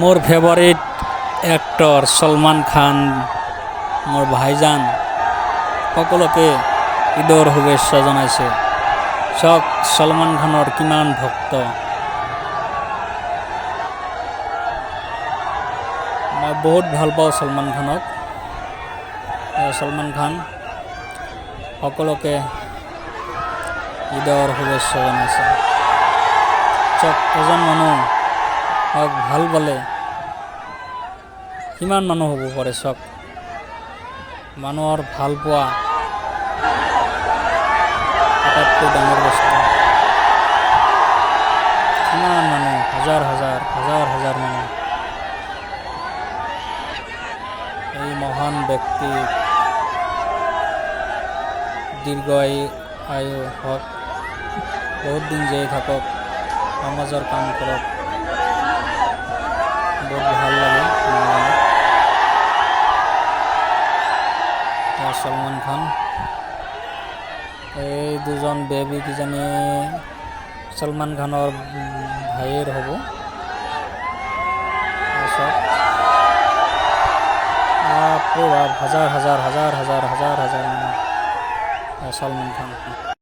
मोर favourite actor Salman Khan मोर भाईजान सकलोके ঈদৰ শুভেচ্ছা জনাইছে। চাওক সলমান খানৰ কিমান ভক্ত। মই বহুত ভাল পাওঁ সলমান খানক। সলমান খান সকলোকে ঈদৰ শুভেচ্ছা জনাইছে। চাওক এজন মানুহ ভাল পালে কিমান মানুহ হ'ব পাৰে। চাওক মানুহৰ ভাল পোৱা আটাইতকৈ ডাঙৰ বস্তু। কিমান মানুহ হাজাৰ হাজাৰ মানুহ এই মহান ব্যক্তি দীৰ্ঘ আয়ু হওক, বহুত দিন জীয়াই থাকক, সমাজৰ কাম কৰক। বহুত ভাল লাগে সলমান খান। এই দুজন বেবী কিজানি সলমান খানৰ ভাইয়েৰ হ'ব। হাজাৰ হাজাৰ মানুহ সলমান খান।